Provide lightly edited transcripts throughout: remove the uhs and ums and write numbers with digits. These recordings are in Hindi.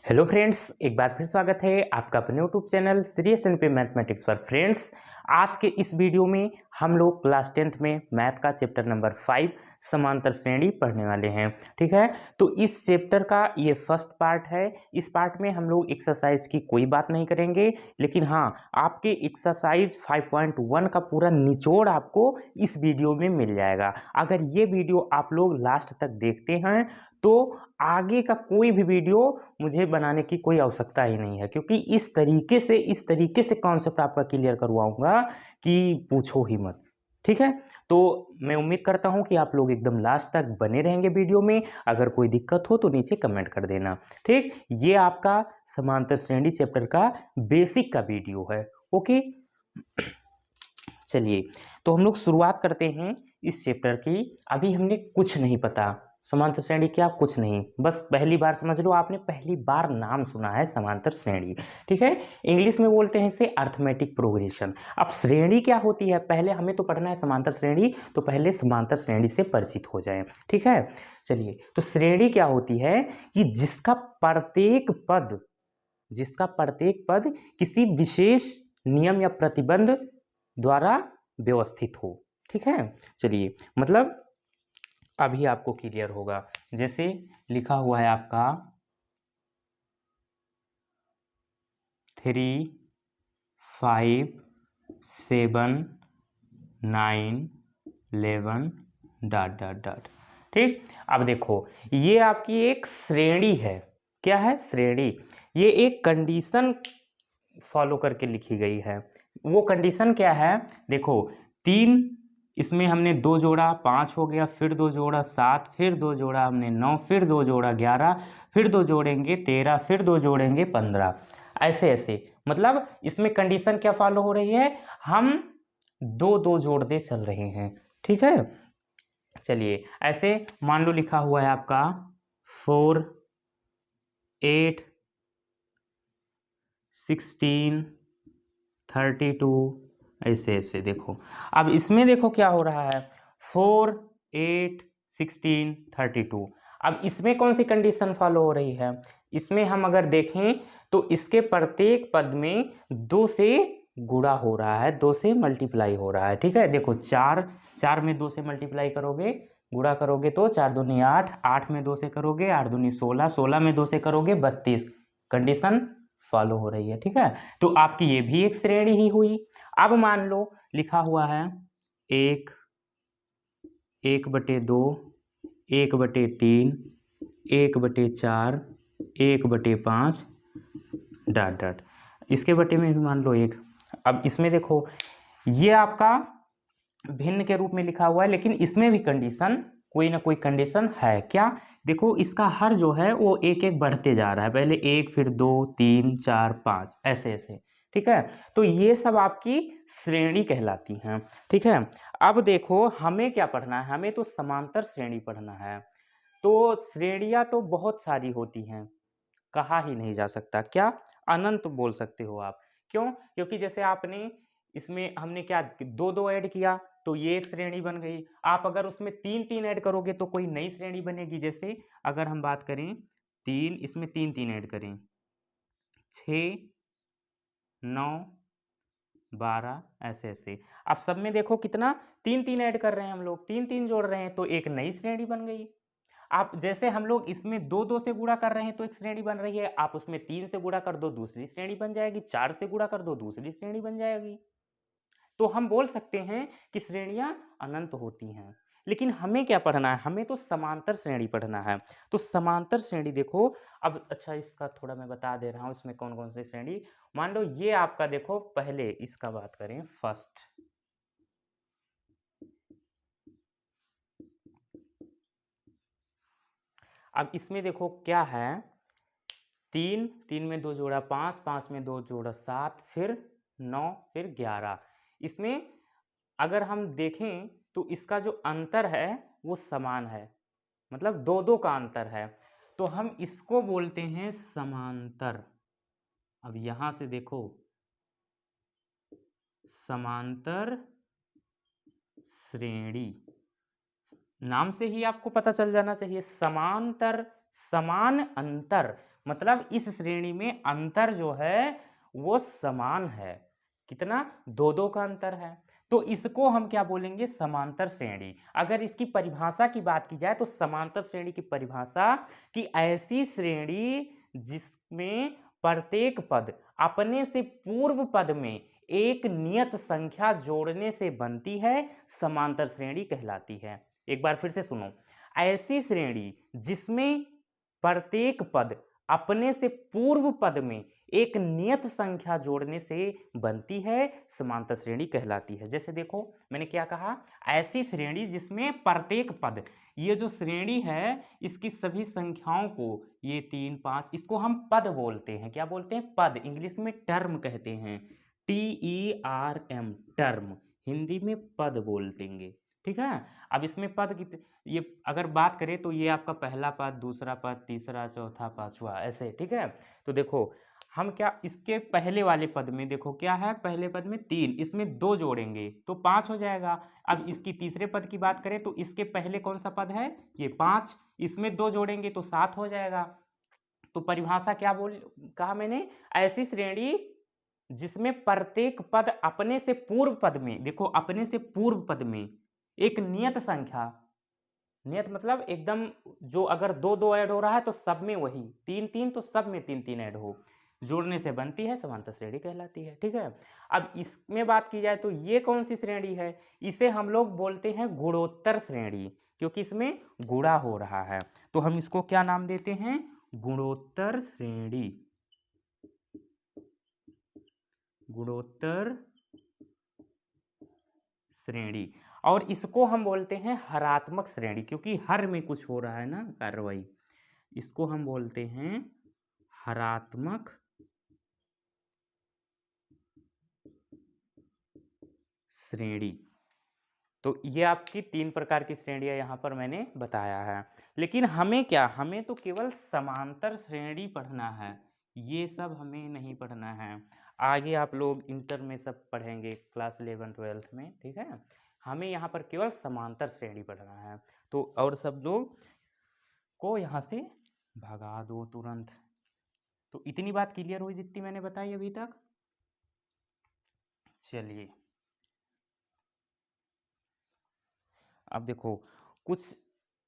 हेलो फ्रेंड्स, एक बार फिर स्वागत है आपका अपने YouTube channel serious NP mathematics पर। फ्रेंड्स, आज के इस वीडियो में हम लोग क्लास 10th में मैथ का चैप्टर नंबर 5 समांतर श्रेणी पढ़ने वाले हैं। ठीक है, तो इस चैप्टर का ये फर्स्ट पार्ट है। इस पार्ट में हम लोग एक्सरसाइज की कोई बात नहीं करेंगे, लेकिन हाँ, आपके एक्सरसाइज 5.1 का पूरा निचोड़ आपको इस वीडियो में मिल जाएगा। अगर ये वीडियो आप लोग लास्ट तक देखते हैं तो आगे का कोई भी वीडियो मुझे बनाने की कोई आवश्यकता ही नहीं है, क्योंकि इस तरीके से कॉन्सेप्ट आपका क्लियर करवाऊंगा कि पूछो ही मत। ठीक है, तो मैं उम्मीद करता हूं कि आप लोग एकदम लास्ट तक बने रहेंगे वीडियो में। अगर कोई दिक्कत हो तो नीचे कमेंट कर देना। ठीक, ये आपका समांतर श्रेणी चैप्टर का बेसिक का वीडियो है। ओके, चलिए तो हम लोग शुरुआत करते हैं इस चैप्टर की। अभी हमने कुछ नहीं पता समांतर श्रेणी क्या, कुछ नहीं, बस पहली बार समझ लो, आपने पहली बार नाम सुना है समांतर श्रेणी। ठीक है, इंग्लिश में बोलते हैं इसे अर्थमेटिक प्रोग्रेशन। अब श्रेणी क्या होती है, पहले हमें तो पढ़ना है समांतर श्रेणी, तो पहले समांतर श्रेणी से परिचित हो जाएं। ठीक है, चलिए, तो श्रेणी क्या होती है कि जिसका प्रत्येक पद किसी विशेष नियम या प्रतिबंध द्वारा व्यवस्थित हो। ठीक है, चलिए, मतलब अभी आपको क्लियर होगा। जैसे लिखा हुआ है आपका 3, 5, 7, 9, 11 ... ठीक, अब देखो, ये आपकी एक श्रेणी है। क्या है? श्रेणी। ये एक कंडीशन फॉलो करके लिखी गई है। वो कंडीशन क्या है? देखो, 3, इसमें हमने 2 जोड़ा 5 हो गया, फिर 2 जोड़ा 7, फिर 2 जोड़ा हमने 9, फिर 2 जोड़ा 11, फिर 2 जोड़ेंगे 13, फिर 2 जोड़ेंगे 15। ऐसे ऐसे, मतलब इसमें कंडीशन क्या फॉलो हो रही है, हम 2 जोड़ते चल रहे हैं। ठीक है, चलिए, ऐसे मान लो लिखा हुआ है आपका 4, 8, 16, 32, ऐसे ऐसे। देखो, अब इसमें देखो क्या हो रहा है, 4, 8, 16, 32। अब इसमें कौन सी कंडीशन फॉलो हो रही है? इसमें हम अगर देखें तो इसके प्रत्येक पद में 2 से गुणा हो रहा है, 2 से मल्टीप्लाई हो रहा है। ठीक है, देखो, 4 में 2 से मल्टीप्लाई करोगे, गुणा करोगे तो 4 दूनी 8, 8 में 2 से करोगे 8 दूनी 16, 16 में 2 से करोगे 32। कंडीशन फॉलो हो रही है। ठीक है, तो आपकी ये भी एक श्रेणी ही हुई। अब मान लो लिखा हुआ है 1, 1/2, 1/3, 1/4, 1/5 ... इसके बटे में भी मान लो 1। अब इसमें देखो, ये आपका भिन्न के रूप में लिखा हुआ है, लेकिन इसमें भी कंडीशन, कोई ना कोई कंडीशन है। क्या? देखो, इसका हर जो है वो एक एक बढ़ते जा रहा है, पहले 1, फिर 2, 3, 4, 5, ऐसे ऐसे। ठीक है, तो ये सब आपकी श्रेणी कहलाती हैं। ठीक है, अब देखो, हमें क्या पढ़ना है, हमें तो समांतर श्रेणी पढ़ना है। तो श्रेणियां तो बहुत सारी होती हैं, कहा ही नहीं जा सकता। क्या? अनंत बोल सकते हो आप। क्यों? क्योंकि जैसे आपने इसमें, हमने क्या 2 ऐड किया तो ये एक श्रेणी बन गई। आप अगर उसमें 3 ऐड करोगे तो कोई नई श्रेणी बनेगी। जैसे अगर हम बात करें 3, इसमें 3 ऐड करें, 6, 9, 12, ऐसे ऐसे। अब सब में देखो कितना 3 ऐड कर रहे हैं हम लोग, 3 जोड़ रहे हैं, तो एक नई श्रेणी बन गई। आप जैसे हम लोग इसमें 2 से गुणा कर रहे हैं तो एक श्रेणी बन रही है, आप उसमें 3 से गुणा कर दो दूसरी श्रेणी बन जाएगी, 4 से गुणा कर दो दूसरी श्रेणी बन जाएगी। तो हम बोल सकते हैं कि श्रेणियां अनंत होती हैं। लेकिन हमें क्या पढ़ना है, हमें तो समांतर श्रेणी पढ़ना है। तो समांतर श्रेणी देखो, अब अच्छा, इसका थोड़ा मैं बता दे रहा हूं इसमें कौन कौन सी श्रेणी। मान लो ये आपका, देखो, पहले इसका बात करें, फर्स्ट। अब इसमें देखो क्या है, 3 में 2 जोड़ा 5, 5 में 2 जोड़ा 7, फिर 9, फिर 11। इसमें अगर हम देखें तो इसका जो अंतर है वो समान है, मतलब 2 का अंतर है, तो हम इसको बोलते हैं समांतर। अब यहां से देखो, समांतर श्रेणी, नाम से ही आपको पता चल जाना चाहिए, समांतर, समान अंतर, मतलब इस श्रेणी में अंतर जो है वो समान है। कितना? 2-2 का अंतर है। तो इसको हम क्या बोलेंगे? समांतर श्रेणी। अगर इसकी परिभाषा की बात की जाए तो समांतर श्रेणी की परिभाषा कि ऐसी श्रेणी जिसमें प्रत्येक पद अपने से पूर्व पद में एक नियत संख्या जोड़ने से बनती है, समांतर श्रेणी कहलाती है। एक बार फिर से सुनो, ऐसी श्रेणी जिसमें प्रत्येक पद अपने से पूर्व पद में एक नियत संख्या जोड़ने से बनती है, समांतर श्रेणी कहलाती है। जैसे देखो मैंने क्या कहा, ऐसी श्रेणी जिसमें प्रत्येक पद, ये जो श्रेणी है इसकी सभी संख्याओं को, ये 3 5, इसको हम पद बोलते हैं। क्या बोलते हैं? पद। इंग्लिश में टर्म कहते हैं, TERM, टर्म। हिंदी में पद बोल देंगे, ठीक है। अब इसमें पद की ये अगर बात करें तो ये आपका पहला पद, दूसरा पद, तीसरा, चौथा, पांचवा, ऐसे, ठीक है। तो देखो हम क्या इसके पहले वाले पद में देखो क्या है, पहले पद में 3, इसमें 2 जोड़ेंगे तो 5 हो जाएगा। अब इसकी तीसरे पद की बात करें तो इसके पहले कौन सा पद है? ये 5, इसमें 2 जोड़ेंगे तो 7 हो जाएगा। तो परिभाषा क्या कहा मैंने? ऐसी श्रेणी जिसमें प्रत्येक पद अपने से पूर्व पद में, देखो अपने से पूर्व पद में एक नियत संख्या, नियत मतलब एकदम जो अगर 2-2 ऐड हो रहा है तो सब में वही 3-3, तो सब में 3-3 ऐड हो, जोड़ने से बनती है, समांतर श्रेणी कहलाती है, ठीक है। अब इसमें बात की जाए तो ये कौन सी श्रेणी है? इसे हम लोग बोलते हैं गुणोत्तर श्रेणी, क्योंकि इसमें गुणा हो रहा है। तो हम इसको क्या नाम देते हैं? गुणोत्तर श्रेणी। गुणोत्तर श्रेणी। और इसको हम बोलते हैं हरात्मक श्रेणी, क्योंकि हर में कुछ हो रहा है ना कार्रवाई। इसको हम बोलते हैं हरात्मक श्रेणी। तो ये आपकी 3 प्रकार की श्रेणियां यहां पर मैंने बताया है। लेकिन हमें क्या, हमें तो केवल समांतर श्रेणी पढ़ना है, ये सब हमें नहीं पढ़ना है। आगे आप लोग इंटर में सब पढ़ेंगे, क्लास 11 12 में, ठीक है। हमें यहाँ पर केवल समांतर श्रेणी पढ़ना है। तो और सब लोग को यहाँ से भगा दो तुरंत। तो इतनी बात क्लियर हुई जितनी मैंने बताई अभी तक। चलिए अब देखो, कुछ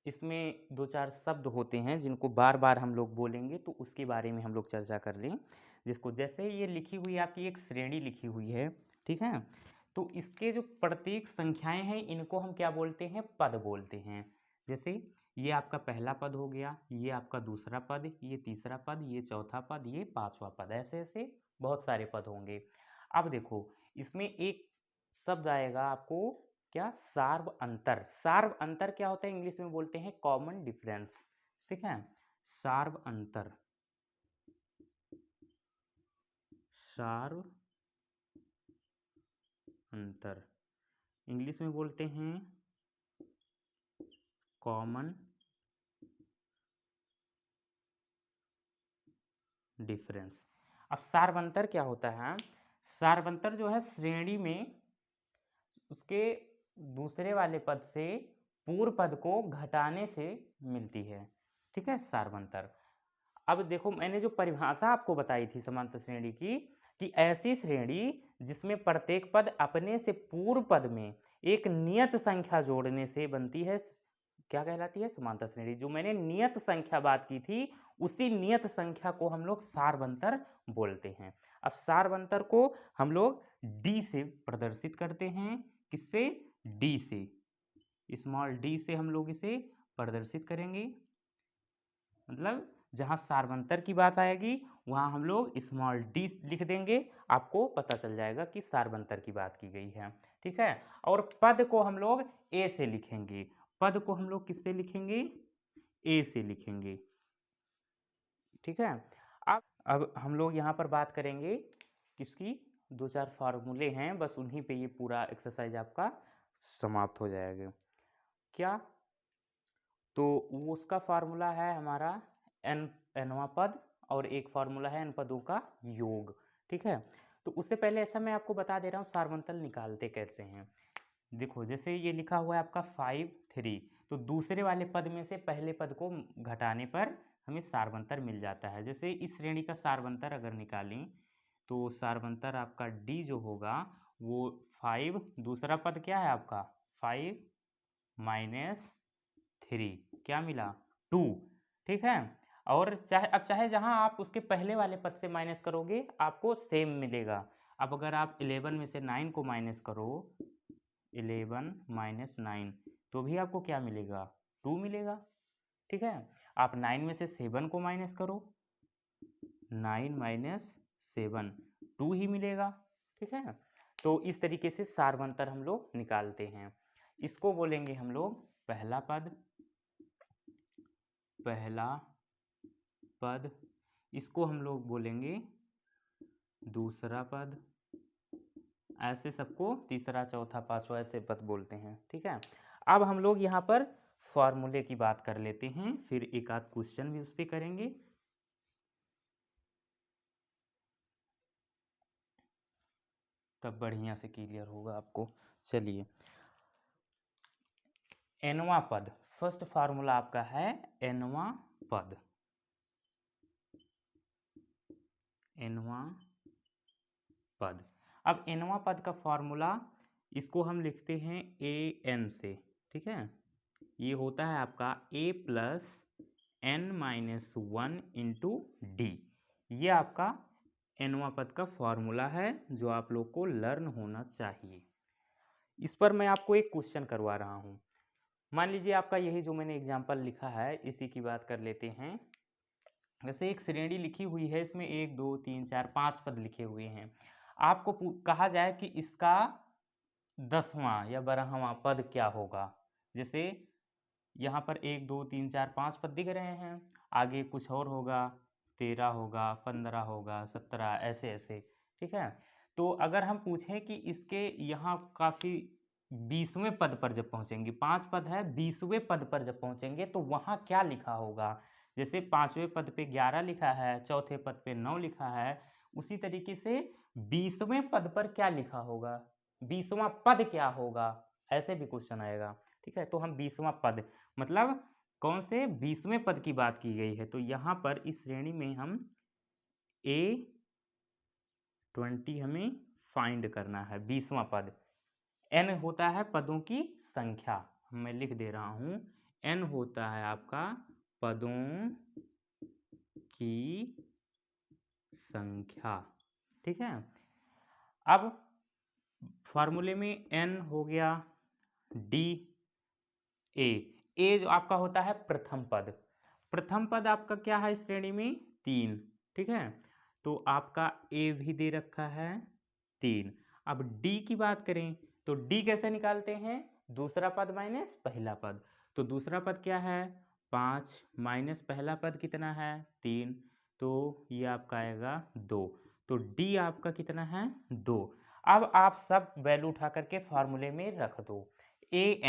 इसमें 2-4 शब्द होते हैं जिनको बार बार हम लोग बोलेंगे, तो उसके बारे में हम लोग चर्चा कर लें। जिसको जैसे ये लिखी हुई आपकी एक श्रेणी लिखी हुई है, ठीक है। तो इसके जो प्रत्येक संख्याएं हैं इनको हम क्या बोलते हैं? पद बोलते हैं। जैसे ये आपका पहला पद हो गया, ये आपका दूसरा पद, ये तीसरा पद, ये चौथा पद, ये पांचवा पद, ऐसे ऐसे बहुत सारे पद होंगे। अब देखो इसमें एक शब्द आएगा आपको, क्या? सार्व अंतर। सार्व अंतर क्या होता है? इंग्लिश में बोलते हैं कॉमन डिफरेंस, ठीक है। सार्व अंतर, सार्व अंतर इंग्लिश में बोलते हैं कॉमन डिफरेंस। अब सार्वंतर क्या होता है? सार्वंतर जो है श्रेणी में उसके दूसरे वाले पद से पूर्व पद को घटाने से मिलती है, ठीक है, सार्वंतर। अब देखो मैंने जो परिभाषा आपको बताई थी समांतर श्रेणी की, कि ऐसी श्रेणी जिसमें प्रत्येक पद अपने से पूर्व पद में एक नियत संख्या जोड़ने से बनती है, क्या कहलाती है? समांतर श्रेणी। जो मैंने नियत संख्या बात की थी, उसी नियत संख्या को हम लोग सार्वंतर बोलते हैं। अब सार्वंतर को हम लोग डी से प्रदर्शित करते हैं। किससे? डी से, स्मॉल डी से हम लोग इसे प्रदर्शित करेंगे। मतलब जहां सार्वंतर की बात आएगी वहां हम लोग स्मॉल डी लिख देंगे, आपको पता चल जाएगा कि सार्वंतर की बात की गई है, ठीक है। और पद को हम लोग ए से लिखेंगे। पद को हम लोग किससे लिखेंगे? ए से लिखेंगे, ठीक है। अब हम लोग यहाँ पर बात करेंगे किसकी? 2-4 फार्मूले हैं, बस उन्हीं पे ये पूरा एक्सरसाइज आपका समाप्त हो जाएगा। क्या? तो वो उसका फार्मूला है हमारा nवां पद, और एक फार्मूला है n पदों का योग, ठीक है। तो उससे पहले अच्छा मैं आपको बता दे रहा हूँ सार्वंतर निकालते कैसे हैं। देखो जैसे ये लिखा हुआ है आपका 5 3, तो दूसरे वाले पद में से पहले पद को घटाने पर हमें सार्वंतर मिल जाता है। जैसे इस श्रेणी का सार्वंतर अगर निकालें तो सार्वंतर आपका डी जो होगा वो 5, दूसरा पद क्या है आपका 5 माइनस 3, क्या मिला 2, ठीक है। और चाहे जहां आप उसके पहले वाले पद से माइनस करोगे आपको सेम मिलेगा। अब अगर आप 11 में से 9 को माइनस करो, 11 माइनस 9, तो भी आपको क्या मिलेगा 2 मिलेगा, ठीक है। आप 9 में से 7 को माइनस करो, 9 माइनस 7, 2 ही मिलेगा, ठीक है। तो इस तरीके से सार्वंतर हम लोग निकालते हैं। इसको बोलेंगे हम लोग पहला पद, इसको हम लोग बोलेंगे दूसरा पद, ऐसे सबको तीसरा चौथा पांचवा ऐसे पद बोलते हैं, ठीक है। अब हम लोग यहाँ पर फॉर्मूले की बात कर लेते हैं, फिर एक आध क्वेश्चन भी उस पर करेंगे। तब बढ़िया से क्लियर होगा आपको। चलिए, एनवा पद, फर्स्ट फार्मूला आपका है एनवा पद। एनवा पद, अब एनवा पद का फॉर्मूला इसको हम लिखते हैं ए एन से, ठीक है। ये होता है आपका a plus n minus 1 into d. ये आपका एनवा पद का फॉर्मूला है जो आप लोग को लर्न होना चाहिए। इस पर मैं आपको एक क्वेश्चन करवा रहा हूँ। मान लीजिए आपका यही जो मैंने एग्जाम्पल लिखा है इसी की बात कर लेते हैं। जैसे एक श्रेणी लिखी हुई है, इसमें 1 2 3 4 5 पद लिखे हुए हैं। आपको कहा जाए कि इसका 10वां या 12वां पद क्या होगा। जैसे यहाँ पर 1 2 3 4 5 पद दिख रहे हैं, आगे कुछ और होगा, 13 होगा, 15 होगा, 17, ऐसे ऐसे, ठीक है। तो अगर हम पूछें कि इसके यहाँ काफ़ी 20वें पद पर जब पहुँचेंगे, 5 पद है, 20वें पद पर जब पहुँचेंगे तो वहाँ क्या लिखा होगा। जैसे 5वें पद पे 11 लिखा है, चौथे पद पे 9 लिखा है, उसी तरीके से 20वें पद पर क्या लिखा होगा, 20वां पद क्या होगा, ऐसे भी क्वेश्चन आएगा, ठीक है। तो हम 20वां पद मतलब कौन से 20वें पद की बात की गई है, तो यहाँ पर इस श्रेणी में हम A20 हमें फाइंड करना है 20वां पद। n होता है पदों की संख्या, मैं लिख दे रहा हूँ, n होता है आपका पदों की संख्या, ठीक है। अब फॉर्मूले में n हो गया, d ए जो आपका होता है प्रथम पद। प्रथम पद आपका क्या है इस श्रेणी में 3, ठीक है। तो आपका ए भी दे रखा है 3। अब डी की बात करें तो डी कैसे निकालते हैं, दूसरा पद माइनस पहला पद। तो दूसरा पद क्या है 5 माइनस पहला पद कितना है 3, तो ये आपका आएगा 2। तो डी आपका कितना है 2। अब आप सब वैल्यू उठा करके फॉर्मूले में रख दो। ए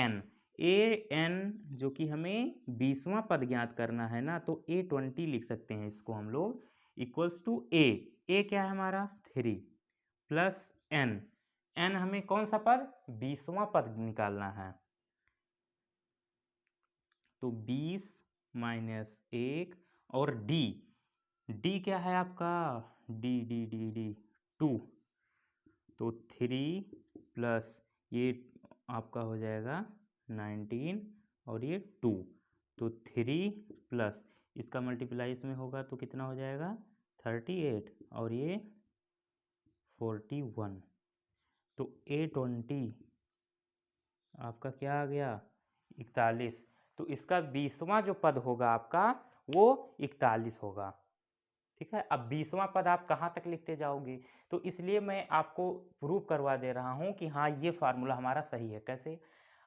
एन जो कि हमें 20वां पद ज्ञात करना है ना, तो A20 लिख सकते हैं इसको हम लोग, इक्वल्स टू ए क्या है हमारा 3 प्लस एन हमें कौन सा पद 20वां पद निकालना है, तो 20 माइनस 1 और डी क्या है आपका डी 2, तो 3 प्लस ये आपका हो जाएगा 19 और ये 2, तो 3 प्लस इसका मल्टीप्लाई इसमें होगा तो कितना हो जाएगा 38 और ये 41। तो A20 आपका क्या आ गया 41। तो इसका 20वां जो पद होगा आपका वो 41 होगा, ठीक है। अब 20वां पद आप कहाँ तक लिखते जाओगे, तो इसलिए मैं आपको प्रूव करवा दे रहा हूँ कि हाँ ये फार्मूला हमारा सही है। कैसे,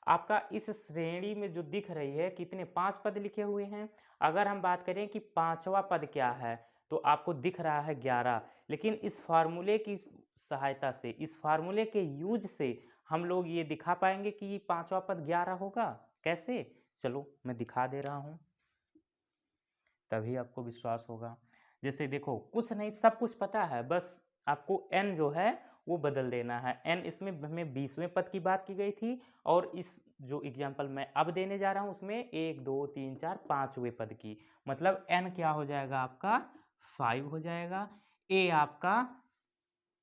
आपका इस श्रेणी में जो दिख रही है कितने 5 पद लिखे हुए हैं। अगर हम बात करें कि 5वां पद क्या है तो आपको दिख रहा है 11, लेकिन इस फार्मूले की सहायता से, इस फार्मूले के यूज से हम लोग ये दिखा पाएंगे कि 5वां पद 11 होगा। कैसे, चलो मैं दिखा दे रहा हूँ, तभी आपको विश्वास होगा। जैसे देखो, कुछ नहीं, सब कुछ पता है, बस आपको n जो है वो बदल देना है। n इसमें हमें 20वें पद की बात की गई थी और इस जो एग्जाम्पल मैं अब देने जा रहा हूँ उसमें 1 2 3 4 5वें पद की, मतलब n क्या हो जाएगा आपका 5 हो जाएगा। a आपका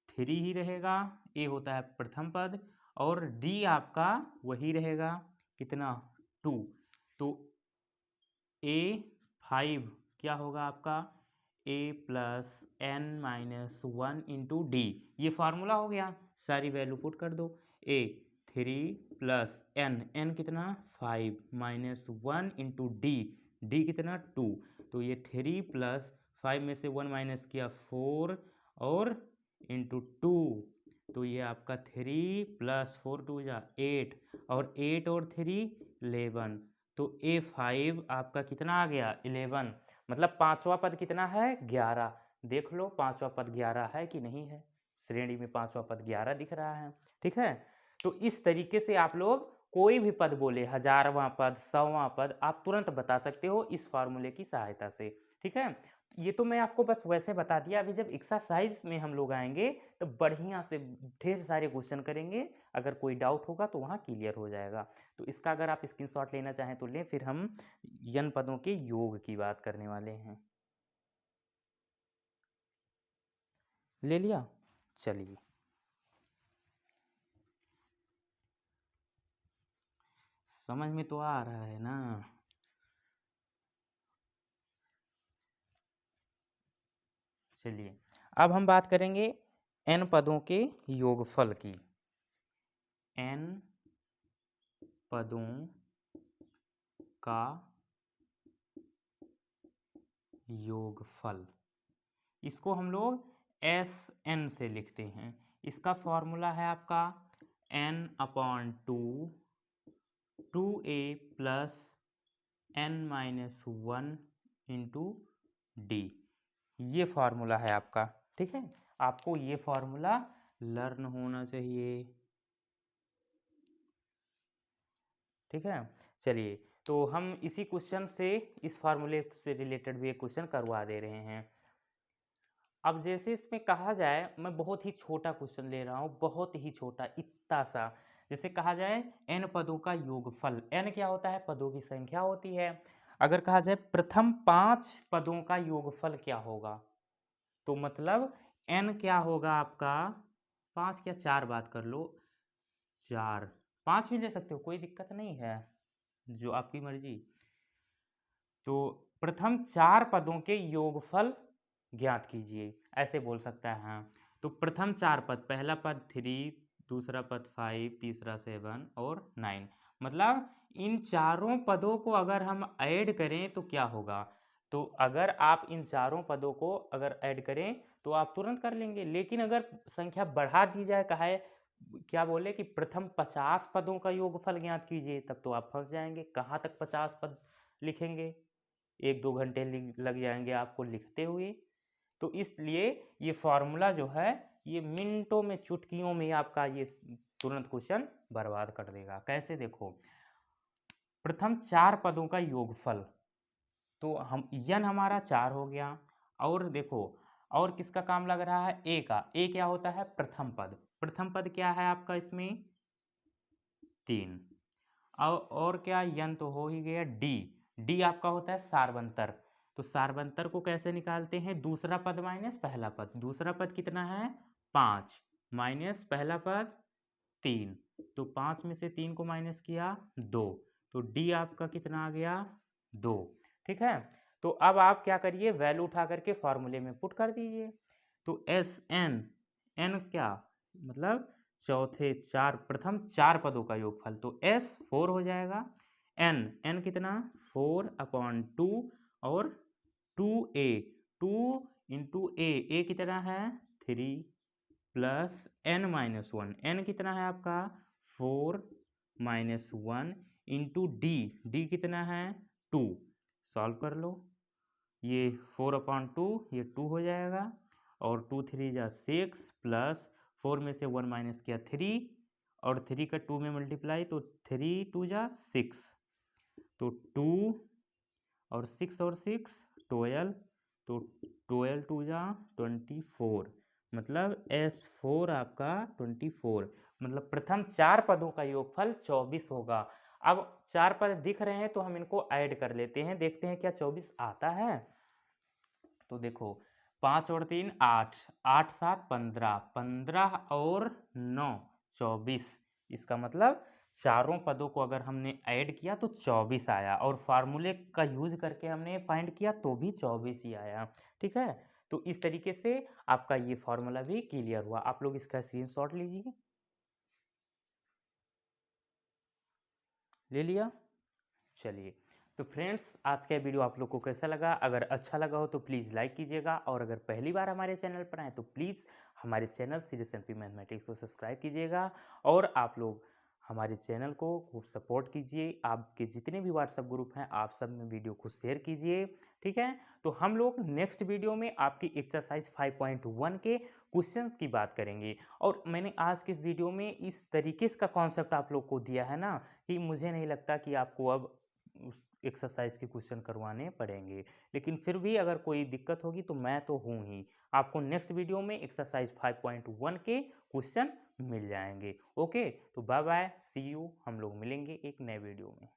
3 ही रहेगा, a होता है प्रथम पद, और d आपका वही रहेगा कितना 2। तो a 5 क्या होगा आपका a plus n minus 1 into d, ये फार्मूला हो गया, सारी वैल्यू पुट कर दो। a 3 प्लस n कितना 5 माइनस 1 इंटू डी कितना 2, तो ये 3 प्लस 5 में से 1 माइनस किया 4 और इंटू 2, तो ये आपका 3 प्लस 4 2 जा 8, और 8 और 3 11, तो A5 आपका कितना आ गया 11, मतलब पांचवा पद कितना है 11। देख लो पांचवा पद 11 है कि नहीं है, श्रेणी में पांचवा पद 11 दिख रहा है। ठीक है, तो इस तरीके से आप लोग कोई भी पद बोले, 1000वां पद 100वां पद, आप तुरंत बता सकते हो इस फार्मूले की सहायता से। ठीक है, ये तो मैं आपको बस वैसे बता दिया। अभी जब एक्सरसाइज में हम लोग आएंगे तो बढ़िया से ढेर सारे क्वेश्चन करेंगे, अगर कोई डाउट होगा तो वहाँ क्लियर हो जाएगा। तो इसका अगर आप स्क्रीनशॉट लेना चाहें तो लें, फिर हम यन पदों के योग की बात करने वाले हैं। ले लिया, चलिए समझ में तो आ रहा है ना। चलिए अब हम बात करेंगे n पदों के योगफल की। n पदों का योगफल, इसको हम लोग Sn से लिखते हैं। इसका फॉर्मूला है आपका n/2 2a plus n minus 1 into d, ये फार्मूला है आपका। ठीक है, आपको ये फार्मूला लर्न होना चाहिए। ठीक है, चलिए तो हम इसी क्वेश्चन से, इस फार्मूले से रिलेटेड भी एक क्वेश्चन करवा दे रहे हैं। अब जैसे इसमें कहा जाए, मैं बहुत ही छोटा क्वेश्चन ले रहा हूँ, बहुत ही छोटा, इतना सा। जैसे कहा जाए n पदों का योगफल, n क्या होता है पदों की संख्या होती है। अगर कहा जाए प्रथम 5 पदों का योगफल क्या होगा, तो मतलब n क्या होगा आपका 5 क्या 4 बात कर लो, 4 5 भी ले सकते हो, कोई दिक्कत नहीं है, जो आपकी मर्जी। तो प्रथम 4 पदों के योगफल ज्ञात कीजिए, ऐसे बोल सकता है। हाँ, तो प्रथम 4 पद, पहला पद 3, दूसरा पद 5, तीसरा 7 और 9, मतलब इन चारों पदों को अगर हम ऐड करें तो क्या होगा। तो अगर आप इन चारों पदों को अगर ऐड करें तो आप तुरंत कर लेंगे, लेकिन अगर संख्या बढ़ा दी जाए, कहा है क्या बोले कि प्रथम 50 पदों का योगफल ज्ञात कीजिए, तब तो आप फंस जाएंगे। कहाँ तक 50 पद लिखेंगे, 1-2 घंटे लग जाएंगे आपको लिखते हुए। तो इसलिए ये फॉर्मूला जो है ये मिनटों में, चुटकियों में आपका ये तुरंत क्वेश्चन बर्बाद कर देगा। कैसे, देखो प्रथम 4 पदों का योगफल, तो हम यन हमारा 4 हो गया, और देखो और किसका काम लग रहा है ए का। ए क्या होता है प्रथम पद, प्रथम पद क्या है आपका इसमें 3, और क्या यन तो हो ही गया। डी, डी आपका होता है सार्वंतर, तो सार्वंतर को कैसे निकालते हैं, दूसरा पद माइनस पहला पद। दूसरा पद कितना है 5 माइनस पहला पद 3, तो 5 में से 3 को माइनस किया 2, तो डी आपका कितना आ गया 2। ठीक है, तो अब आप क्या करिए, वैल्यू उठा करके फॉर्मूले में पुट कर दीजिए। तो एस एन, एन क्या मतलब चौथे 4, प्रथम 4 पदों का योगफल, तो S 4 हो जाएगा। n, n कितना 4/2, और 2a, 2 इंटू a कितना है 3 प्लस n माइनस 1, n कितना है आपका 4 माइनस 1 इंटू डी कितना है 2, सॉल्व कर लो। ये 4/2, ये 2 हो जाएगा, और 2 3 जा 6 प्लस 4 में से 1 माइनस किया 3, और 3 का 2 में मल्टीप्लाई, तो 3 2 जा 6, तो 2 और 6 और 6 12, तो 12 2 जा 24, मतलब S4 आपका 24, मतलब प्रथम 4 पदों का योगफल 24 होगा। अब 4 पद दिख रहे हैं तो हम इनको ऐड कर लेते हैं, देखते हैं क्या 24 आता है। तो देखो 5 और 3 8, 8 7 15, 15 और 9 24। इसका मतलब चारों पदों को अगर हमने ऐड किया तो 24 आया, और फार्मूले का यूज करके हमने फाइंड किया तो भी 24 ही आया। ठीक है, तो इस तरीके से आपका ये फॉर्मूला भी क्लियर हुआ। आप लोग इसका स्क्रीनशॉट लीजिए। ले लिया? चलिए, तो फ्रेंड्स आज का वीडियो आप लोग को कैसा लगा? अगर अच्छा लगा हो तो प्लीज़ लाइक कीजिएगा, और अगर पहली बार हमारे चैनल पर आए तो प्लीज़ हमारे चैनल सीरियस एमपी मैथमेटिक्स को सब्सक्राइब कीजिएगा, और आप लोग हमारे चैनल को खूब सपोर्ट कीजिए। आपके जितने भी व्हाट्सएप ग्रुप हैं आप सब में वीडियो को शेयर कीजिए। ठीक है, तो हम लोग नेक्स्ट वीडियो में आपकी एक्सरसाइज 5.1 के क्वेश्चंस की बात करेंगे। और मैंने आज के इस वीडियो में इस तरीके का कॉन्सेप्ट आप लोग को दिया है ना, कि मुझे नहीं लगता कि आपको अब उस एक्सरसाइज के क्वेश्चन करवाने पड़ेंगे, लेकिन फिर भी अगर कोई दिक्कत होगी तो मैं तो हूँ ही। आपको नेक्स्ट वीडियो में एक्सरसाइज 5.1 के क्वेश्चन मिल जाएंगे। ओके, तो बाय बाय, सी यू, हम लोग मिलेंगे एक नए वीडियो में।